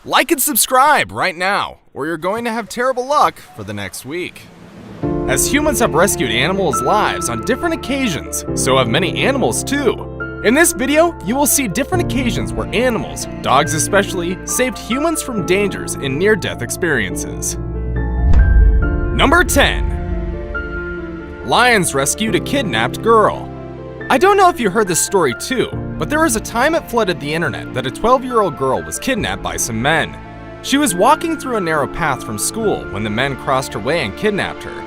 Like and subscribe right now, or you're going to have terrible luck for the next week. As humans have rescued animals' lives on different occasions, so have many animals too. In this video, you will see different occasions where animals, dogs especially, saved humans from dangers in near-death experiences. Number 10. Lions rescued a kidnapped girl. I don't know if you heard this story too, but there was a time it flooded the internet that a 12-year-old girl was kidnapped by some men. She was walking through a narrow path from school when the men crossed her way and kidnapped her.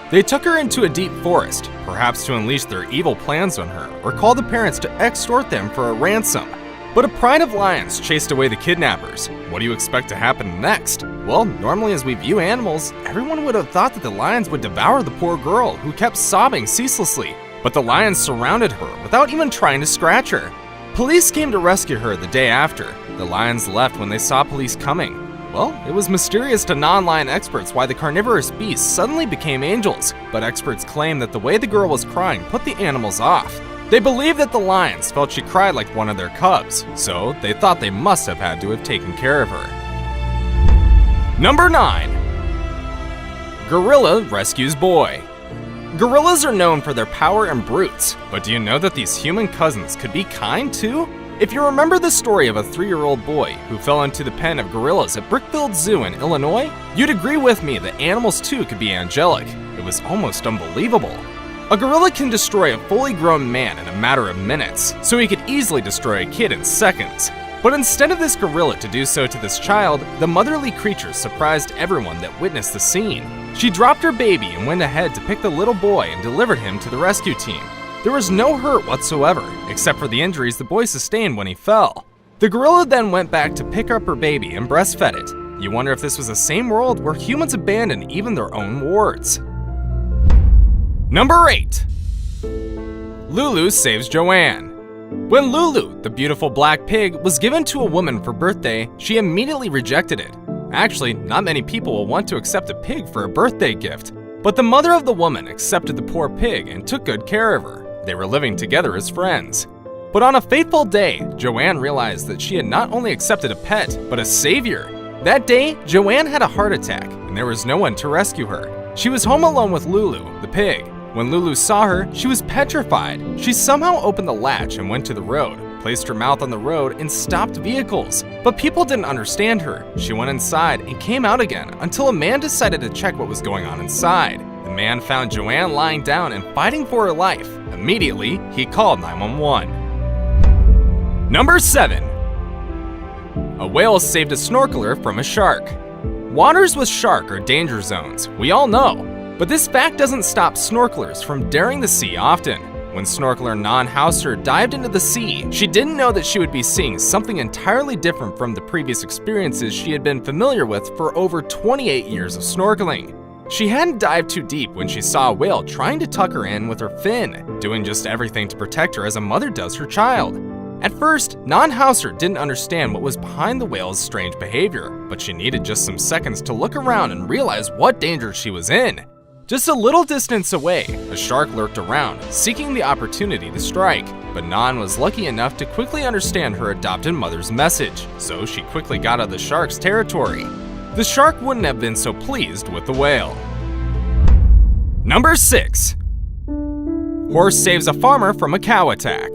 They took her into a deep forest, perhaps to unleash their evil plans on her or call the parents to extort them for a ransom. But a pride of lions chased away the kidnappers. What do you expect to happen next? Well, normally as we view animals, everyone would have thought that the lions would devour the poor girl who kept sobbing ceaselessly. But the lions surrounded her without even trying to scratch her. Police came to rescue her the day after. The lions left when they saw police coming. Well, it was mysterious to non-lion experts why the carnivorous beasts suddenly became angels, but experts claim that the way the girl was crying put the animals off. They believe that the lions felt she cried like one of their cubs, so they thought they must have had to have taken care of her. Number 9. Gorilla rescues boy. Gorillas are known for their power and brutes, but do you know that these human cousins could be kind too? If you remember the story of a 3-year-old boy who fell into the pen of gorillas at Brickfield Zoo in Illinois, you'd agree with me that animals too could be angelic. It was almost unbelievable. A gorilla can destroy a fully grown man in a matter of minutes, so he could easily destroy a kid in seconds. But instead of this gorilla to do so to this child, the motherly creature surprised everyone that witnessed the scene. She dropped her baby and went ahead to pick the little boy and delivered him to the rescue team. There was no hurt whatsoever, except for the injuries the boy sustained when he fell. The gorilla then went back to pick up her baby and breastfed it. You wonder if this was the same world where humans abandon even their own wards. Number 8. Lulu saves Joanne. When Lulu, the beautiful black pig, was given to a woman for birthday, she immediately rejected it. Actually, not many people will want to accept a pig for a birthday gift, but the mother of the woman accepted the poor pig and took good care of her. They were living together as friends. But on a fateful day, Joanne realized that she had not only accepted a pet, but a savior. That day, Joanne had a heart attack, and there was no one to rescue her. She was home alone with Lulu, the pig. When Lulu saw her, she was petrified. She somehow opened the latch and went to the road, placed her mouth on the road and stopped vehicles. But people didn't understand her. She went inside and came out again until a man decided to check what was going on inside. The man found Joanne lying down and fighting for her life. Immediately, he called 911. Number 7. A whale saved a snorkeler from a shark. Waters with shark are danger zones, we all know. But this fact doesn't stop snorkelers from daring the sea often. When snorkeler Nan Hauser dived into the sea, she didn't know that she would be seeing something entirely different from the previous experiences she had been familiar with for over 28 years of snorkeling. She hadn't dived too deep when she saw a whale trying to tuck her in with her fin, doing just everything to protect her as a mother does her child. At first, Nan Hauser didn't understand what was behind the whale's strange behavior, but she needed just some seconds to look around and realize what danger she was in. Just a little distance away, a shark lurked around, seeking the opportunity to strike, but Nan was lucky enough to quickly understand her adopted mother's message, so she quickly got out of the shark's territory. The shark wouldn't have been so pleased with the whale. Number 6. Horse saves a farmer from a cow attack.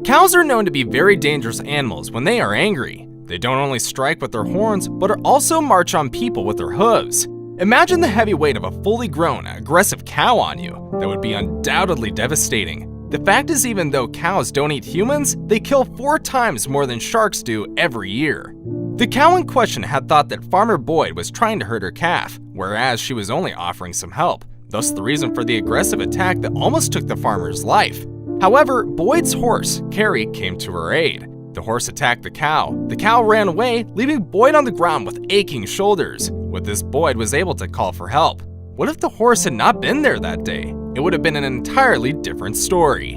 Cows are known to be very dangerous animals when they are angry. They don't only strike with their horns, but also march on people with their hooves. Imagine the heavy weight of a fully grown, aggressive cow on you. That would be undoubtedly devastating. The fact is, even though cows don't eat humans, they kill 4 times more than sharks do every year. The cow in question had thought that Farmer Boyd was trying to hurt her calf, whereas she was only offering some help, thus the reason for the aggressive attack that almost took the farmer's life. However, Boyd's horse, Carrie, came to her aid. The horse attacked the cow. The cow ran away, leaving Boyd on the ground with aching shoulders. With this, Boyd was able to call for help. What if the horse had not been there that day? It would have been an entirely different story.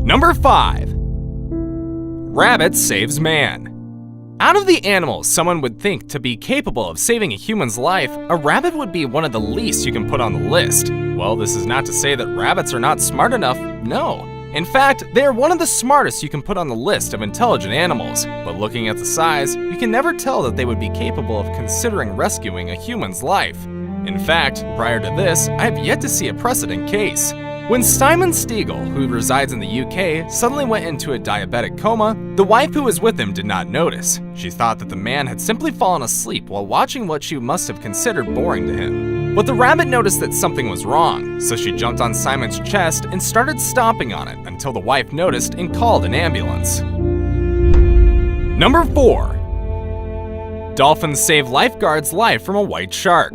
Number 5. Rabbit saves man. Out of the animals someone would think to be capable of saving a human's life, a rabbit would be one of the least you can put on the list. Well, this is not to say that rabbits are not smart enough, no. In fact, they are one of the smartest you can put on the list of intelligent animals, but looking at the size, you can never tell that they would be capable of considering rescuing a human's life. In fact, prior to this, I have yet to see a precedent case. When Simon Stiegel, who resides in the UK, suddenly went into a diabetic coma, the wife who was with him did not notice. She thought that the man had simply fallen asleep while watching what she must have considered boring to him. But the rabbit noticed that something was wrong, so she jumped on Simon's chest and started stomping on it until the wife noticed and called an ambulance. Number 4. Dolphins save lifeguard's life from a white shark.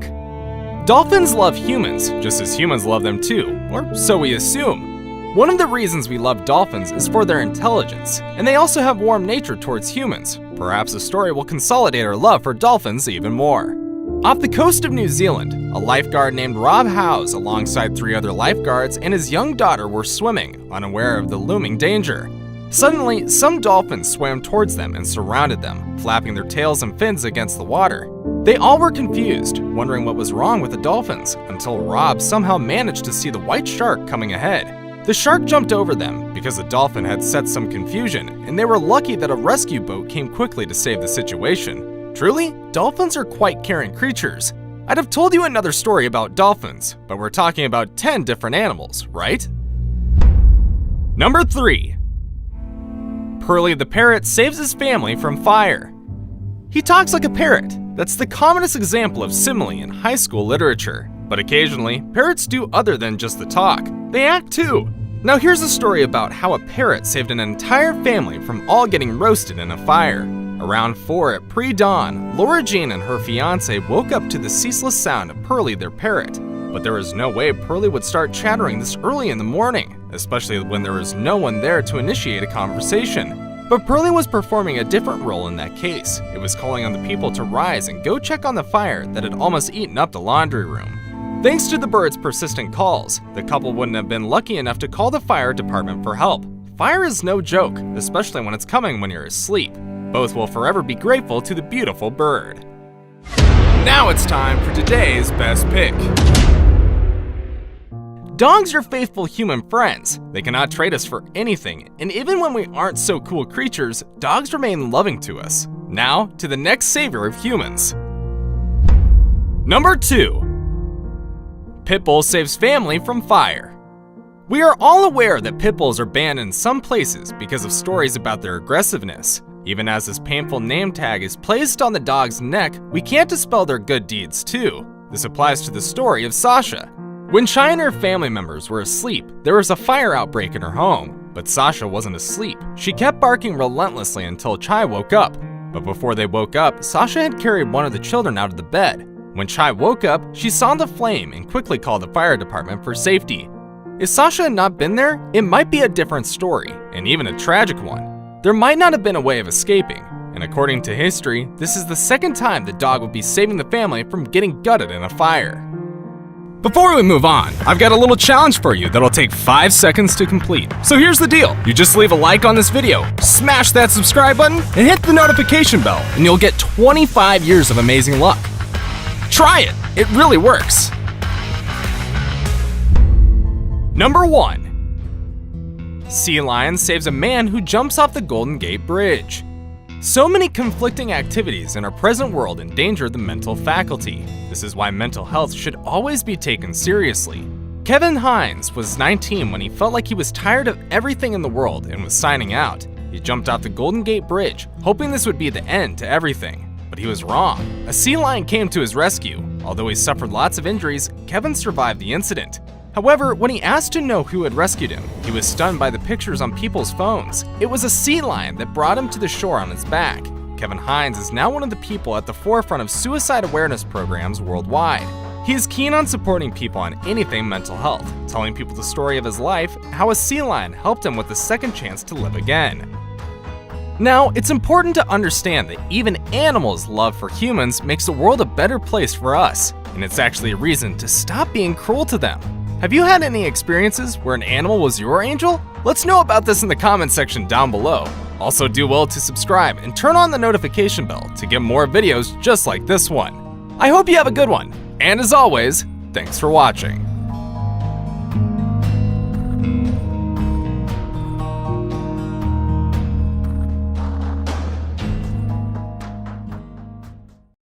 Dolphins love humans, just as humans love them too, or so we assume. One of the reasons we love dolphins is for their intelligence, and they also have warm nature towards humans. Perhaps the story will consolidate our love for dolphins even more. Off the coast of New Zealand, a lifeguard named Rob Howes alongside 3 other lifeguards and his young daughter were swimming, unaware of the looming danger. Suddenly, some dolphins swam towards them and surrounded them, flapping their tails and fins against the water. They all were confused, wondering what was wrong with the dolphins, until Rob somehow managed to see the white shark coming ahead. The shark jumped over them because the dolphin had set some confusion, and they were lucky that a rescue boat came quickly to save the situation. Truly, dolphins are quite caring creatures. I'd have told you another story about dolphins, but we're talking about 10 different animals, right? Number 3. Pearly the parrot saves his family from fire. He talks like a parrot. That's the commonest example of simile in high school literature. But occasionally, parrots do other than just the talk. They act too. Now here's a story about how a parrot saved an entire family from all getting roasted in a fire. Around 4 at pre-dawn, Laura Jean and her fiancé woke up to the ceaseless sound of Pearly their parrot. But there was no way Pearly would start chattering this early in the morning, especially when there was no one there to initiate a conversation. But Pearly was performing a different role in that case. It was calling on the people to rise and go check on the fire that had almost eaten up the laundry room. Thanks to the bird's persistent calls, the couple wouldn't have been lucky enough to call the fire department for help. Fire is no joke, especially when it's coming when you're asleep. Both will forever be grateful to the beautiful bird. Now it's time for today's best pick. Dogs are faithful human friends. They cannot trade us for anything, and even when we aren't so cool creatures, dogs remain loving to us. Now, to the next savior of humans. Number 2. Pit bull saves family from fire. We are all aware that pit bulls are banned in some places because of stories about their aggressiveness. Even as this painful name tag is placed on the dog's neck, we can't dispel their good deeds too. This applies to the story of Sasha. When Chai and her family members were asleep, there was a fire outbreak in her home. But Sasha wasn't asleep. She kept barking relentlessly until Chai woke up. But before they woke up, Sasha had carried one of the children out of the bed. When Chai woke up, she saw the flame and quickly called the fire department for safety. If Sasha had not been there, it might be a different story, and even a tragic one. There might not have been a way of escaping, and according to history, this is the second time the dog would be saving the family from getting gutted in a fire. Before we move on, I've got a little challenge for you that'll take 5 seconds to complete. So here's the deal. You just leave a like on this video, smash that subscribe button, and hit the notification bell, and you'll get 25 years of amazing luck. Try it. It really works. Number 1. Sea lion saves a man who jumps off the Golden Gate Bridge. So many conflicting activities in our present world endanger the mental faculty. This is why mental health should always be taken seriously. Kevin Hines was 19 when he felt like he was tired of everything in the world and was signing out. He jumped off the Golden Gate Bridge, hoping this would be the end to everything. But he was wrong. A sea lion came to his rescue. Although he suffered lots of injuries, Kevin survived the incident. However, when he asked to know who had rescued him, he was stunned by the pictures on people's phones. It was a sea lion that brought him to the shore on its back. Kevin Hines is now one of the people at the forefront of suicide awareness programs worldwide. He is keen on supporting people on anything mental health, telling people the story of his life, how a sea lion helped him with a second chance to live again. Now, it's important to understand that even animals' love for humans makes the world a better place for us, and it's actually a reason to stop being cruel to them. Have you had any experiences where an animal was your angel? Let's know about this in the comment section down below. Also, do well to subscribe and turn on the notification bell to get more videos just like this one. I hope you have a good one, and as always, thanks for watching.